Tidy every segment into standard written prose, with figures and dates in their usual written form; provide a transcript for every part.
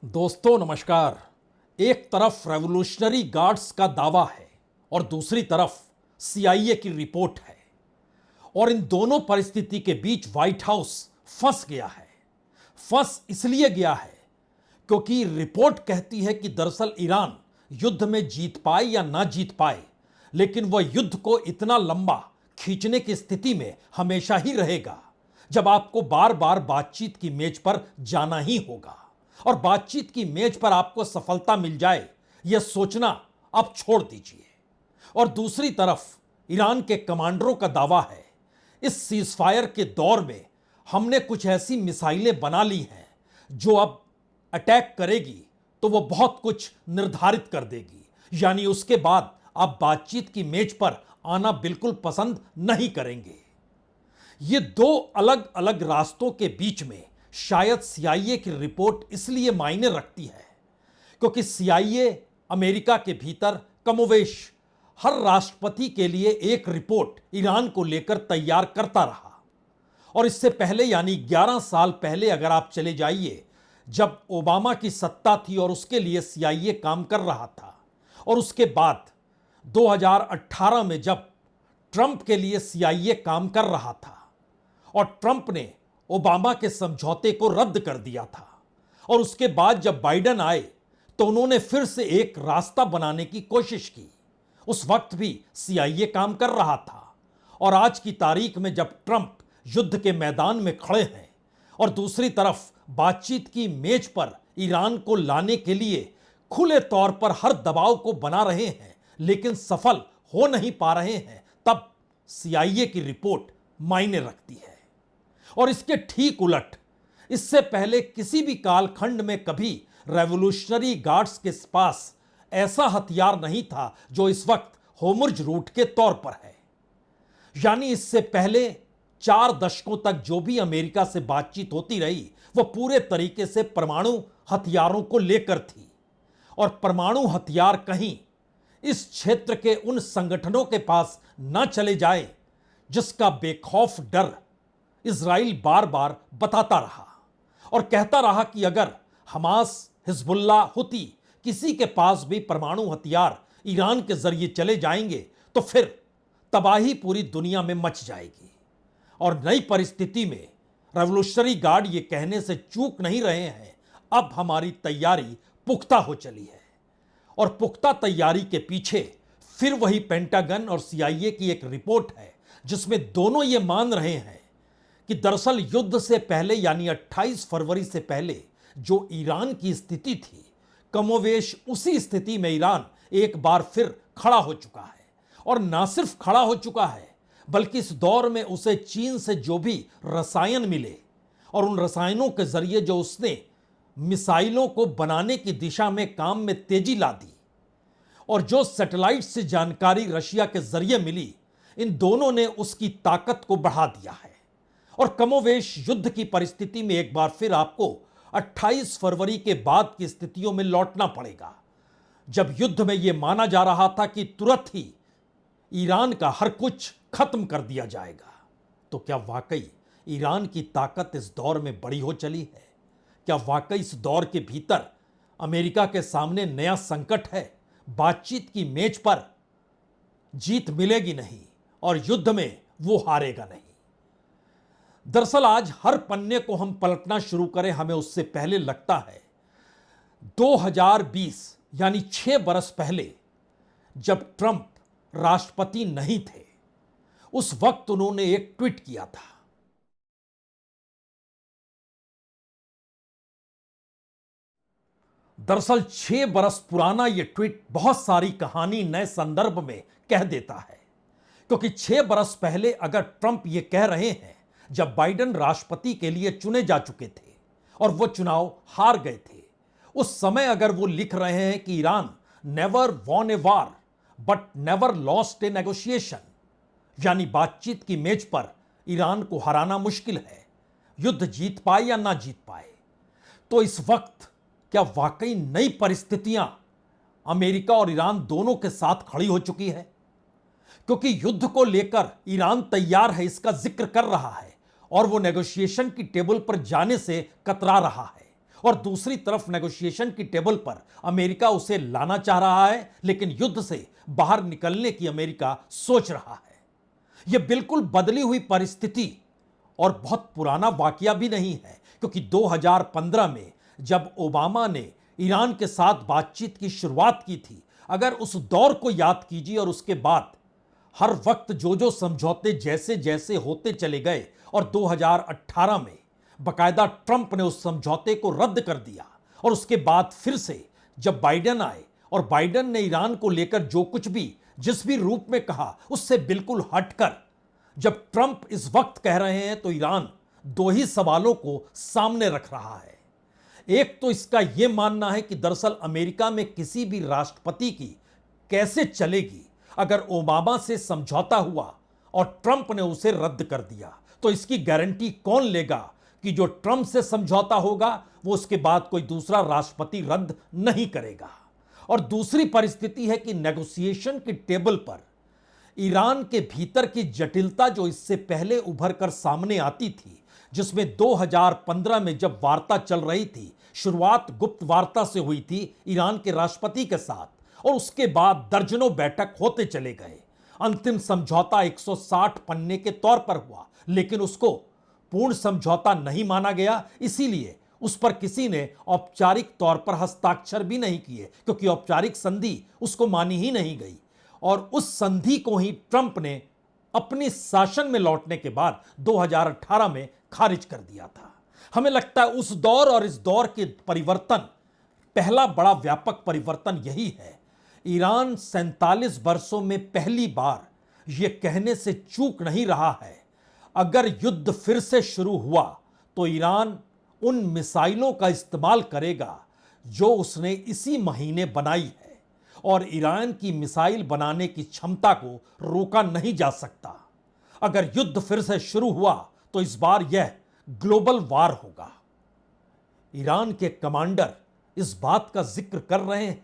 दोस्तों नमस्कार। एक तरफ रेवोल्यूशनरी गार्ड्स का दावा है और दूसरी तरफ सीआईए की रिपोर्ट है, और इन दोनों परिस्थिति के बीच व्हाइट हाउस फंस गया है। फंस इसलिए गया है क्योंकि रिपोर्ट कहती है कि दरअसल ईरान युद्ध में जीत पाए या ना जीत पाए, लेकिन वह युद्ध को इतना लंबा खींचने की स्थिति में हमेशा ही रहेगा जब आपको बार बार बातचीत की मेज पर जाना ही होगा। और बातचीत की मेज पर आपको सफलता मिल जाए यह सोचना आप छोड़ दीजिए। और दूसरी तरफ ईरान के कमांडरों का दावा है, इस सीजफायर के दौर में हमने कुछ ऐसी मिसाइलें बना ली हैं जो अब अटैक करेगी तो वो बहुत कुछ निर्धारित कर देगी, यानी उसके बाद आप बातचीत की मेज पर आना बिल्कुल पसंद नहीं करेंगे। ये दो अलग अलग रास्तों के बीच में शायद सीआईए की रिपोर्ट इसलिए मायने रखती है क्योंकि सीआईए अमेरिका के भीतर कमोवेश हर राष्ट्रपति के लिए एक रिपोर्ट ईरान को लेकर तैयार करता रहा। और इससे पहले यानी 11 साल पहले अगर आप चले जाइए, जब ओबामा की सत्ता थी और उसके लिए सीआईए काम कर रहा था, और उसके बाद 2018 में जब ट्रंप के लिए सीआईए काम कर रहा था और ट्रंप ने ओबामा के समझौते को रद्द कर दिया था, और उसके बाद जब बाइडेन आए तो उन्होंने फिर से एक रास्ता बनाने की कोशिश की। उस वक्त भी सीआईए काम कर रहा था, और आज की तारीख में जब ट्रंप युद्ध के मैदान में खड़े हैं और दूसरी तरफ बातचीत की मेज पर ईरान को लाने के लिए खुले तौर पर हर दबाव को बना रहे हैं लेकिन सफल हो नहीं पा रहे हैं, तब सीआईए की रिपोर्ट मायने रखती है। और इसके ठीक उलट, इससे पहले किसी भी कालखंड में कभी रेवोल्यूशनरी गार्ड्स के पास ऐसा हथियार नहीं था जो इस वक्त होर्मुज़ रूट के तौर पर है। यानी इससे पहले 4 दशकों तक जो भी अमेरिका से बातचीत होती रही वो पूरे तरीके से परमाणु हथियारों को लेकर थी, और परमाणु हथियार कहीं इस क्षेत्र के उन संगठनों के पास ना चले जाए जिसका बेखौफ डर इजराइल बार बार बताता रहा और कहता रहा कि अगर हमास, हिजबुल्लाह, हुती किसी के पास भी परमाणु हथियार ईरान के जरिए चले जाएंगे तो फिर तबाही पूरी दुनिया में मच जाएगी। और नई परिस्थिति में रेवोल्यूशनरी गार्ड ये कहने से चूक नहीं रहे हैं, अब हमारी तैयारी पुख्ता हो चली है। और पुख्ता तैयारी के पीछे फिर वही पेंटागन और सीआईए की एक रिपोर्ट है जिसमें दोनों ये मान रहे हैं कि दरअसल युद्ध से पहले यानी 28 फरवरी से पहले जो ईरान की स्थिति थी, कमोवेश उसी स्थिति में ईरान एक बार फिर खड़ा हो चुका है। और ना सिर्फ खड़ा हो चुका है बल्कि इस दौर में उसे चीन से जो भी रसायन मिले और उन रसायनों के जरिए जो उसने मिसाइलों को बनाने की दिशा में काम में तेजी ला दी, और जो सैटेलाइट से जानकारी रशिया के जरिए मिली, इन दोनों ने उसकी ताकत को बढ़ा दिया है। और कमोवेश युद्ध की परिस्थिति में एक बार फिर आपको 28 फरवरी के बाद की स्थितियों में लौटना पड़ेगा, जब युद्ध में यह माना जा रहा था कि तुरंत ही ईरान का हर कुछ खत्म कर दिया जाएगा। तो क्या वाकई ईरान की ताकत इस दौर में बड़ी हो चली है? क्या वाकई इस दौर के भीतर अमेरिका के सामने नया संकट है? बातचीत की मेज पर जीत मिलेगी नहीं और युद्ध में वो हारेगा नहीं। दरअसल आज हर पन्ने को हम पलटना शुरू करें, हमें उससे पहले लगता है 2020 यानी 6 बरस पहले जब ट्रंप राष्ट्रपति नहीं थे, उस वक्त उन्होंने एक ट्वीट किया था। दरअसल 6 बरस पुराना यह ट्वीट बहुत सारी कहानी नए संदर्भ में कह देता है, क्योंकि 6 बरस पहले अगर ट्रंप यह कह रहे हैं जब बाइडेन राष्ट्रपति के लिए चुने जा चुके थे और वो चुनाव हार गए थे, उस समय अगर वो लिख रहे हैं कि Iran never won a war but never lost a negotiation, यानी बातचीत की मेज पर ईरान को हराना मुश्किल है, युद्ध जीत पाए या ना जीत पाए, तो इस वक्त क्या वाकई नई परिस्थितियां अमेरिका और ईरान दोनों के साथ खड़ी हो चुकी है? क्योंकि युद्ध को लेकर ईरान तैयार है इसका जिक्र कर रहा है और वो नेगोशिएशन की टेबल पर जाने से कतरा रहा है, और दूसरी तरफ नेगोशिएशन की टेबल पर अमेरिका उसे लाना चाह रहा है, लेकिन युद्ध से बाहर निकलने की अमेरिका सोच रहा है। यह बिल्कुल बदली हुई परिस्थिति और बहुत पुराना वाकया भी नहीं है, क्योंकि 2015 में जब ओबामा ने ईरान के साथ बातचीत की शुरुआत की थी, अगर उस दौर को याद कीजिए और उसके बाद हर वक्त जो जो समझौते जैसे जैसे होते चले गए और 2018 में बकायदा ट्रंप ने उस समझौते को रद्द कर दिया और उसके बाद फिर से जब बाइडेन आए और बाइडेन ने ईरान को लेकर जो कुछ भी जिस भी रूप में कहा उससे बिल्कुल हटकर जब ट्रंप इस वक्त कह रहे हैं, तो ईरान दो ही सवालों को सामने रख रहा है। एक तो इसका यह मानना है कि दरअसल अमेरिका में किसी भी राष्ट्रपति की कैसे चलेगी अगर ओबामा से समझौता हुआ और ट्रंप ने उसे रद्द कर दिया, तो इसकी गारंटी कौन लेगा कि जो ट्रंप से समझौता होगा वो उसके बाद कोई दूसरा राष्ट्रपति रद्द नहीं करेगा। और दूसरी परिस्थिति है कि नेगोशिएशन की टेबल पर ईरान के भीतर की जटिलता जो इससे पहले उभर कर सामने आती थी, जिसमें 2015 में जब वार्ता चल रही थी, शुरुआत गुप्त वार्ता से हुई थी ईरान के राष्ट्रपति के साथ और उसके बाद दर्जनों बैठक होते चले गए। अंतिम समझौता 160 पन्ने के तौर पर हुआ, लेकिन उसको पूर्ण समझौता नहीं माना गया, इसीलिए उस पर किसी ने औपचारिक तौर पर हस्ताक्षर भी नहीं किए, क्योंकि औपचारिक संधि उसको मानी ही नहीं गई। और उस संधि को ही ट्रंप ने अपनी शासन में लौटने के बाद 2018 में खारिज कर दिया था। हमें लगता है उस दौर और इस दौर के परिवर्तन, पहला बड़ा व्यापक परिवर्तन यही है, ईरान 47 वर्षों में पहली बार यह कहने से चूक नहीं रहा है अगर युद्ध फिर से शुरू हुआ तो ईरान उन मिसाइलों का इस्तेमाल करेगा जो उसने इसी महीने बनाई है, और ईरान की मिसाइल बनाने की क्षमता को रोका नहीं जा सकता। अगर युद्ध फिर से शुरू हुआ तो इस बार यह ग्लोबल वार होगा। ईरान के कमांडर इस बात का जिक्र कर रहे हैं।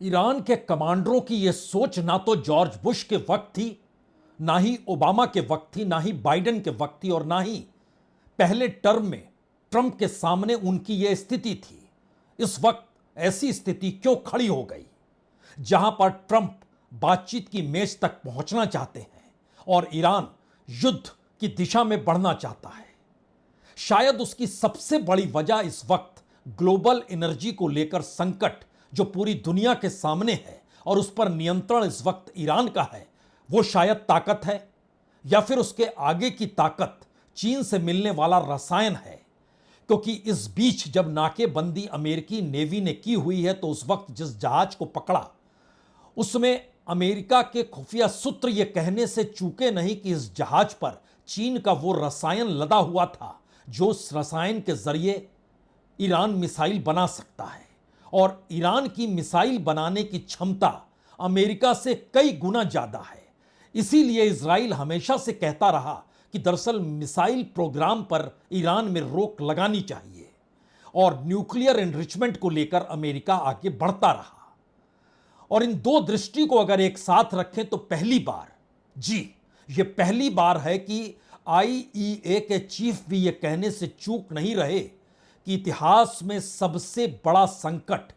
ईरान के कमांडरों की यह सोच ना तो जॉर्ज बुश के वक्त थी, ना ही ओबामा के वक्त थी, ना ही बाइडेन के वक्त थी, और ना ही पहले टर्म में ट्रंप के सामने उनकी यह स्थिति थी। इस वक्त ऐसी स्थिति क्यों खड़ी हो गई जहां पर ट्रंप बातचीत की मेज तक पहुंचना चाहते हैं और ईरान युद्ध की दिशा में बढ़ना चाहता है? शायद उसकी सबसे बड़ी वजह इस वक्त ग्लोबल एनर्जी को लेकर संकट जो पूरी दुनिया के सामने है और उस पर नियंत्रण इस वक्त ईरान का है, वो शायद ताकत है, या फिर उसके आगे की ताकत चीन से मिलने वाला रसायन है। क्योंकि इस बीच जब नाकेबंदी अमेरिकी नेवी ने की हुई है, तो उस वक्त जिस जहाज को पकड़ा उसमें अमेरिका के खुफिया सूत्र ये कहने से चूके नहीं कि इस जहाज पर चीन का वो रसायन लदा हुआ था जो उस रसायन के जरिए ईरान मिसाइल बना सकता है, और ईरान की मिसाइल बनाने की क्षमता अमेरिका से कई गुना ज्यादा है। इसीलिए इजराइल हमेशा से कहता रहा कि दरअसल मिसाइल प्रोग्राम पर ईरान में रोक लगानी चाहिए, और न्यूक्लियर एनरिचमेंट को लेकर अमेरिका आगे बढ़ता रहा। और इन दो दृष्टि को अगर एक साथ रखें तो पहली बार, जी ये पहली बार है कि आईईए के चीफ भी ये कहने से चूक नहीं रहे कि इतिहास में सबसे बड़ा संकट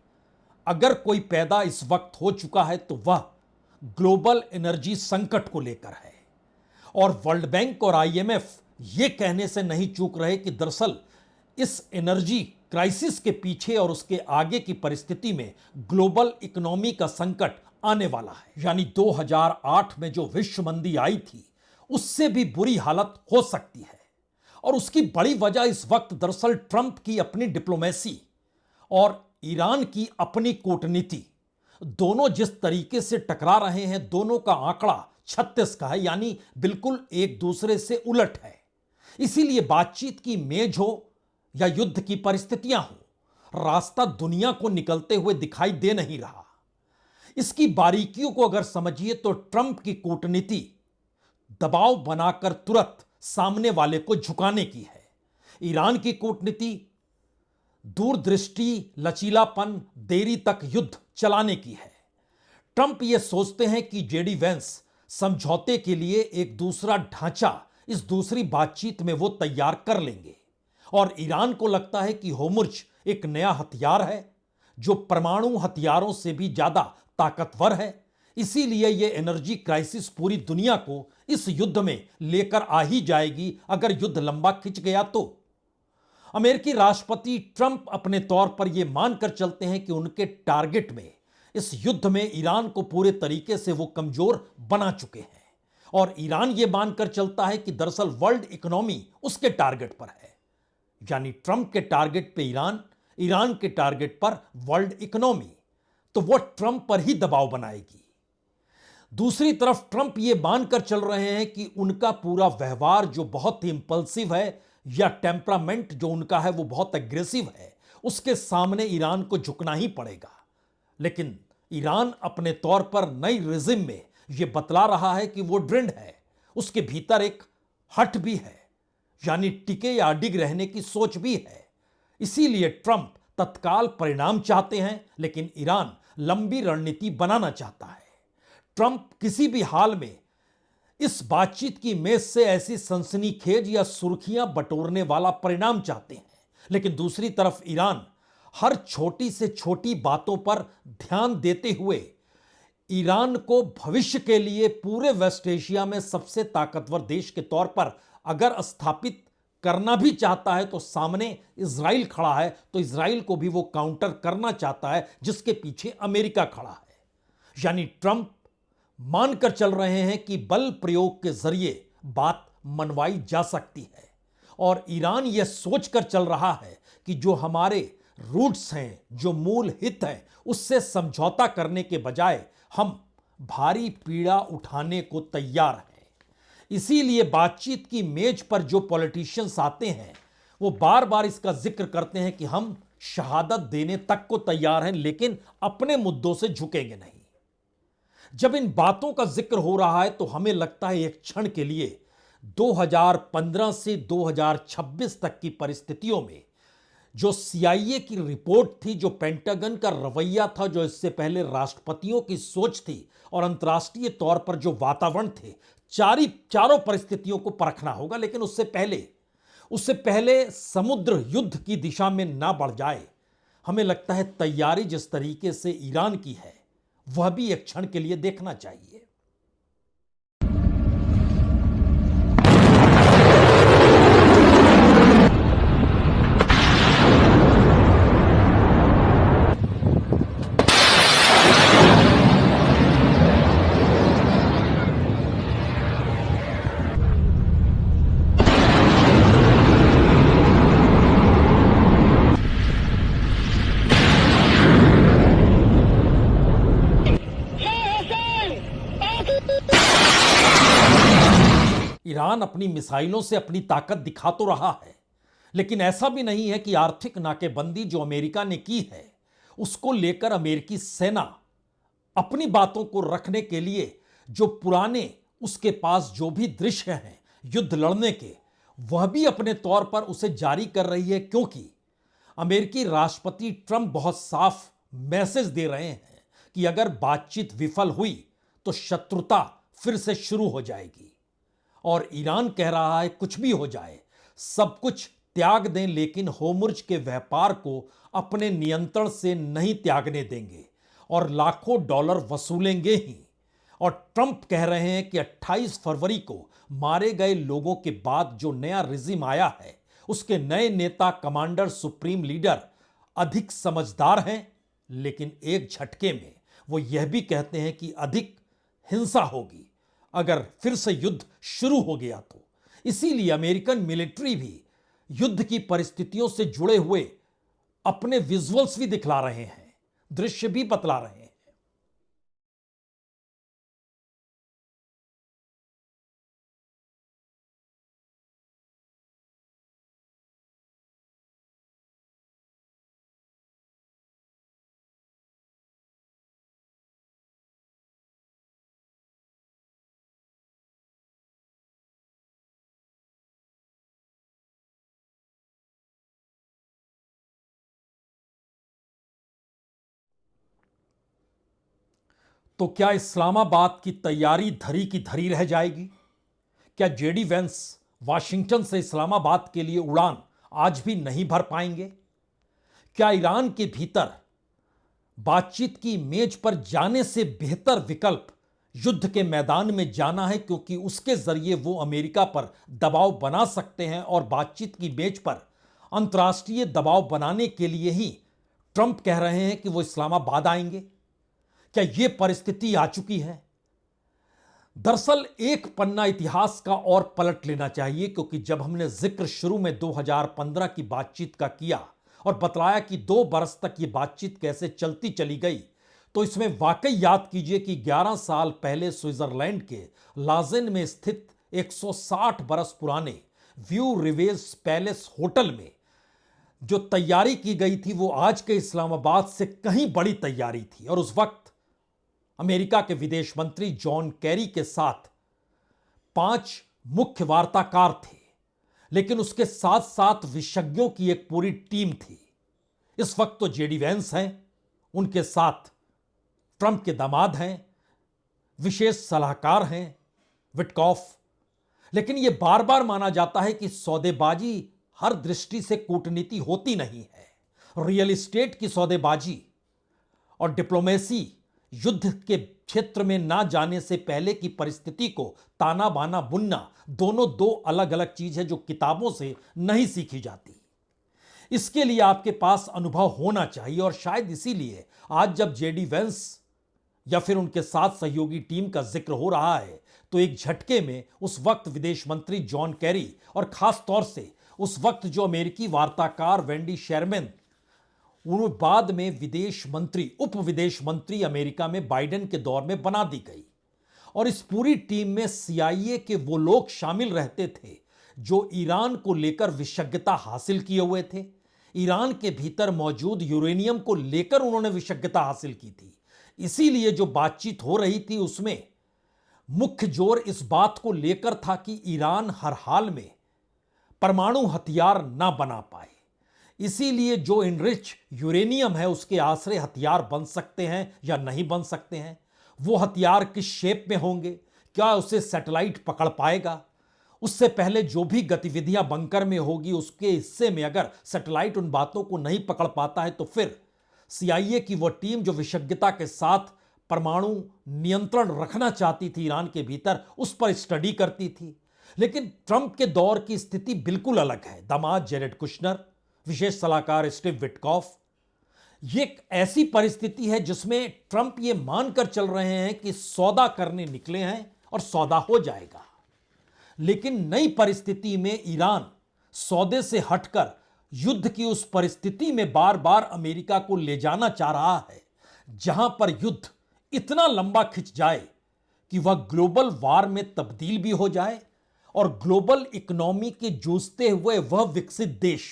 अगर कोई पैदा इस वक्त हो चुका है तो वह ग्लोबल एनर्जी संकट को लेकर है। और वर्ल्ड बैंक और आईएमएफ ये कहने से नहीं चूक रहे कि दरअसल इस एनर्जी क्राइसिस के पीछे और उसके आगे की परिस्थिति में ग्लोबल इकोनॉमी का संकट आने वाला है। यानी 2008 में जो विश्व मंदी आई थी उससे भी बुरी हालत हो सकती है, और उसकी बड़ी वजह इस वक्त दरअसल ट्रंप की अपनी डिप्लोमेसी और ईरान की अपनी कूटनीति, दोनों जिस तरीके से टकरा रहे हैं, दोनों का आंकड़ा 36 का है, यानी बिल्कुल एक दूसरे से उलट है। इसीलिए बातचीत की मेज हो या युद्ध की परिस्थितियां हो, रास्ता दुनिया को निकलते हुए दिखाई दे नहीं रहा। इसकी बारीकियों को अगर समझिए तो ट्रंप की कूटनीति दबाव बनाकर तुरंत सामने वाले को झुकाने की है। ईरान की कूटनीति दूरदृष्टि, लचीलापन, देरी तक युद्ध चलाने की है। ट्रंप यह सोचते हैं कि जेडी वेंस समझौते के लिए एक दूसरा ढांचा इस दूसरी बातचीत में वो तैयार कर लेंगे, और ईरान को लगता है कि होर्मुज़ एक नया हथियार है जो परमाणु हथियारों से भी ज्यादा ताकतवर है। इसीलिए यह एनर्जी क्राइसिस पूरी दुनिया को इस युद्ध में लेकर आ ही जाएगी अगर युद्ध लंबा खिंच गया तो। अमेरिकी राष्ट्रपति ट्रंप अपने तौर पर यह मानकर चलते हैं कि उनके टारगेट में इस युद्ध में ईरान को पूरे तरीके से वो कमजोर बना चुके हैं, और ईरान यह मानकर चलता है कि दरअसल वर्ल्ड इकोनॉमी उसके टारगेट पर है। यानी ट्रंप के टारगेट पे ईरान, ईरान के टारगेट पर वर्ल्ड इकोनॉमी, तो वो ट्रंप पर ही दबाव बनाएगी। दूसरी तरफ ट्रंप ये मानकर चल रहे हैं कि उनका पूरा व्यवहार जो बहुत ही इंपल्सिव है, या टेम्परामेंट जो उनका है वो बहुत एग्रेसिव है, उसके सामने ईरान को झुकना ही पड़ेगा। लेकिन ईरान अपने तौर पर नई रिजिम में यह बतला रहा है कि वो ड्रिंड है, उसके भीतर एक हट भी है, यानी टिके या अडिग रहने की सोच भी है। इसीलिए ट्रंप तत्काल परिणाम चाहते हैं, लेकिन ईरान लंबी रणनीति बनाना चाहता है। ट्रंप किसी भी हाल में इस बातचीत की मेज से ऐसी सनसनीखेज या सुर्खियां बटोरने वाला परिणाम चाहते हैं, लेकिन दूसरी तरफ ईरान हर छोटी से छोटी बातों पर ध्यान देते हुए ईरान को भविष्य के लिए पूरे वेस्ट एशिया में सबसे ताकतवर देश के तौर पर अगर स्थापित करना भी चाहता है, तो सामने इजराइल खड़ा है, तो इजराइल को भी वो काउंटर करना चाहता है जिसके पीछे अमेरिका खड़ा है। यानी ट्रंप मानकर चल रहे हैं कि बल प्रयोग के जरिए बात मनवाई जा सकती है, और ईरान यह सोचकर चल रहा है कि जो हमारे रूट्स हैं, जो मूल हित हैं, उससे समझौता करने के बजाय हम भारी पीड़ा उठाने को तैयार हैं। इसीलिए बातचीत की मेज पर जो पॉलिटिशियंस आते हैं वो बार बार इसका जिक्र करते हैं कि हम शहादत देने तक को तैयार हैं, लेकिन अपने मुद्दों से झुकेंगे नहीं। जब इन बातों का जिक्र हो रहा है तो हमें लगता है एक क्षण के लिए 2015 से 2026 तक की परिस्थितियों में जो CIA की रिपोर्ट थी, जो पेंटागन का रवैया था, जो इससे पहले राष्ट्रपतियों की सोच थी, और अंतर्राष्ट्रीय तौर पर जो वातावरण थे, चारों परिस्थितियों को परखना होगा। लेकिन उससे पहले समुद्र युद्ध की दिशा में ना बढ़ जाए, हमें लगता है तैयारी जिस तरीके से ईरान की है वह भी एक क्षण के लिए देखना चाहिए। ईरान अपनी मिसाइलों से अपनी ताकत दिखा तो रहा है, लेकिन ऐसा भी नहीं है कि आर्थिक नाकेबंदी जो अमेरिका ने की है उसको लेकर अमेरिकी सेना अपनी बातों को रखने के लिए जो पुराने उसके पास जो भी दृश्य हैं युद्ध लड़ने के, वह भी अपने तौर पर उसे जारी कर रही है, क्योंकि अमेरिकी राष्ट्रपति ट्रंप बहुत साफ मैसेज दे रहे हैं कि अगर बातचीत विफल हुई तो शत्रुता फिर से शुरू हो जाएगी। और ईरान कह रहा है कुछ भी हो जाए, सब कुछ त्याग दें, लेकिन होर्मुज़ के व्यापार को अपने नियंत्रण से नहीं त्यागने देंगे और लाखों डॉलर वसूलेंगे ही। और ट्रंप कह रहे हैं कि 28 फरवरी को मारे गए लोगों के बाद जो नया रिजिम आया है, उसके नए नेता, कमांडर, सुप्रीम लीडर अधिक समझदार हैं, लेकिन एक झटके में वो यह भी कहते हैं कि अधिक हिंसा होगी अगर फिर से युद्ध शुरू हो गया तो। इसीलिए अमेरिकन मिलिट्री भी युद्ध की परिस्थितियों से जुड़े हुए अपने विजुअल्स भी दिखला रहे हैं, दृश्य भी बतला रहे हैं। तो क्या इस्लामाबाद की तैयारी धरी की धरी रह जाएगी? क्या जेडी वेंस वाशिंगटन से इस्लामाबाद के लिए उड़ान आज भी नहीं भर पाएंगे? क्या ईरान के भीतर बातचीत की मेज पर जाने से बेहतर विकल्प युद्ध के मैदान में जाना है, क्योंकि उसके जरिए वो अमेरिका पर दबाव बना सकते हैं और बातचीत की मेज पर अंतर्राष्ट्रीय दबाव बनाने के लिए ही ट्रंप कह रहे हैं कि वो इस्लामाबाद आएंगे? क्या यह परिस्थिति आ चुकी है? दरअसल एक पन्ना इतिहास का और पलट लेना चाहिए, क्योंकि जब हमने जिक्र शुरू में 2015 की बातचीत का किया और बतलाया कि 2 बरस तक ये बातचीत कैसे चलती चली गई, तो इसमें वाकई याद कीजिए कि 11 साल पहले स्विट्जरलैंड के लाजेन में स्थित 160 बरस पुराने व्यू रिवेज पैलेस होटल में जो तैयारी की गई थी वो आज के इस्लामाबाद से कहीं बड़ी तैयारी थी। और उस वक्त अमेरिका के विदेश मंत्री जॉन कैरी के साथ 5 मुख्य वार्ताकार थे, लेकिन उसके साथ साथ विशेषज्ञों की एक पूरी टीम थी। इस वक्त तो जेडी वेंस हैं, उनके साथ ट्रंप के दामाद हैं, विशेष सलाहकार हैं विटकॉफ। लेकिन यह बार बार माना जाता है कि सौदेबाजी हर दृष्टि से कूटनीति होती नहीं है। रियल एस्टेट की सौदेबाजी और डिप्लोमेसी युद्ध के क्षेत्र में ना जाने से पहले की परिस्थिति को ताना बाना बुनना दोनों दो अलग अलग चीज है जो किताबों से नहीं सीखी जाती। इसके लिए आपके पास अनुभव होना चाहिए और शायद इसीलिए आज जब जेडी वेंस या फिर उनके साथ सहयोगी टीम का जिक्र हो रहा है तो एक झटके में उस वक्त विदेश मंत्री जॉन कैरी और खास तौर से उस वक्त जो अमेरिकी वार्ताकार वेंडी शेरमैन, उन्हें बाद में विदेश मंत्री, उप विदेश मंत्री अमेरिका में बाइडेन के दौर में बना दी गई। और इस पूरी टीम में सीआईए के वो लोग शामिल रहते थे जो ईरान को लेकर विशेषज्ञता हासिल किए हुए थे। ईरान के भीतर मौजूद यूरेनियम को लेकर उन्होंने विशेषज्ञता हासिल की थी। इसीलिए जो बातचीत हो रही थी उसमें मुख्य जोर इस बात को लेकर था कि ईरान हर हाल में परमाणु हथियार ना बना पाए। इसीलिए जो इनरिच यूरेनियम है उसके आश्रय हथियार बन सकते हैं या नहीं बन सकते हैं, वो हथियार किस शेप में होंगे, क्या उसे सैटेलाइट पकड़ पाएगा, उससे पहले जो भी गतिविधियां बंकर में होगी उसके हिस्से में अगर सैटेलाइट उन बातों को नहीं पकड़ पाता है तो फिर सीआईए की वह टीम जो विशेषज्ञता के साथ परमाणु नियंत्रण रखना चाहती थी ईरान के भीतर, उस पर स्टडी करती थी। लेकिन ट्रंप के दौर की स्थिति बिल्कुल अलग है। दामाद जेरेड कुशनर, विशेष सलाहकार स्टीव विटकॉफ, ये एक ऐसी परिस्थिति है जिसमें ट्रंप ये मानकर चल रहे हैं कि सौदा करने निकले हैं और सौदा हो जाएगा। लेकिन नई परिस्थिति में ईरान सौदे से हटकर युद्ध की उस परिस्थिति में बार बार अमेरिका को ले जाना चाह रहा है जहां पर युद्ध इतना लंबा खिंच जाए कि वह ग्लोबल वार में तब्दील भी हो जाए और ग्लोबल इकोनॉमी के जूझते हुए वह विकसित देश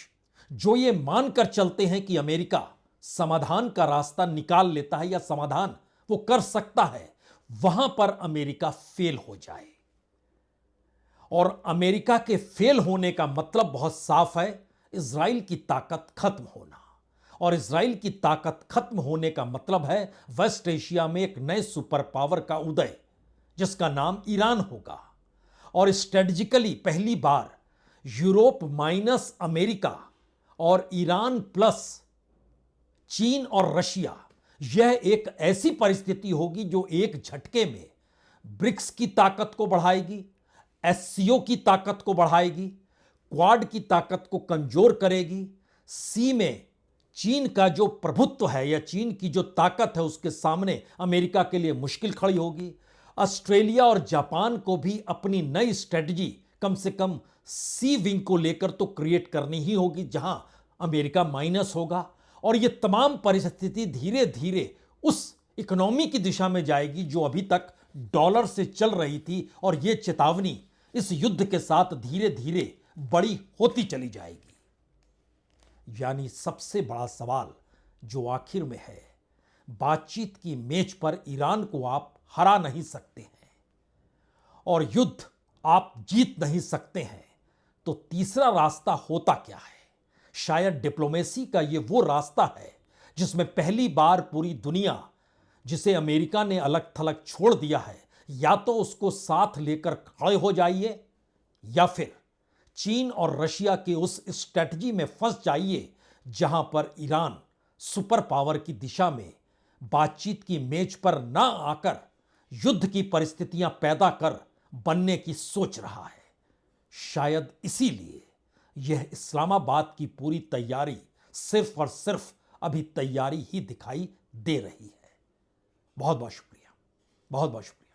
जो ये मानकर चलते हैं कि अमेरिका समाधान का रास्ता निकाल लेता है या समाधान वो कर सकता है, वहां पर अमेरिका फेल हो जाए। और अमेरिका के फेल होने का मतलब बहुत साफ है, इजराइल की ताकत खत्म होना। और इजराइल की ताकत खत्म होने का मतलब है वेस्ट एशिया में एक नए सुपर पावर का उदय जिसका नाम ईरान होगा। और स्ट्रेटजिकली पहली बार यूरोप माइनस अमेरिका और ईरान प्लस चीन और रशिया, यह एक ऐसी परिस्थिति होगी जो एक झटके में ब्रिक्स की ताकत को बढ़ाएगी, एससीओ की ताकत को बढ़ाएगी, क्वाड की ताकत को कमजोर करेगी। सी में चीन का जो प्रभुत्व है या चीन की जो ताकत है उसके सामने अमेरिका के लिए मुश्किल खड़ी होगी। ऑस्ट्रेलिया और जापान को भी अपनी नई स्ट्रेटजी कम से कम सी विंग को लेकर तो क्रिएट करनी ही होगी जहां अमेरिका माइनस होगा। और यह तमाम परिस्थिति धीरे धीरे उस इकोनॉमी की दिशा में जाएगी जो अभी तक डॉलर से चल रही थी और यह चेतावनी इस युद्ध के साथ धीरे धीरे बड़ी होती चली जाएगी। यानी सबसे बड़ा सवाल जो आखिर में है, बातचीत की मेज पर ईरान को आप हरा नहीं सकते हैं और युद्ध आप जीत नहीं सकते हैं, तो तीसरा रास्ता होता क्या है? शायद डिप्लोमेसी का यह वो रास्ता है जिसमें पहली बार पूरी दुनिया जिसे अमेरिका ने अलग थलग छोड़ दिया है, या तो उसको साथ लेकर खड़े हो जाइए या फिर चीन और रशिया के उस स्ट्रेटजी में फंस जाइए जहां पर ईरान सुपर पावर की दिशा में बातचीत की मेज पर ना आकर युद्ध की परिस्थितियां पैदा कर बनने की सोच रहा है। शायद इसीलिए यह इस्लामाबाद की पूरी तैयारी सिर्फ और सिर्फ अभी तैयारी ही दिखाई दे रही है। बहुत बहुत शुक्रिया, बहुत बहुत शुक्रिया।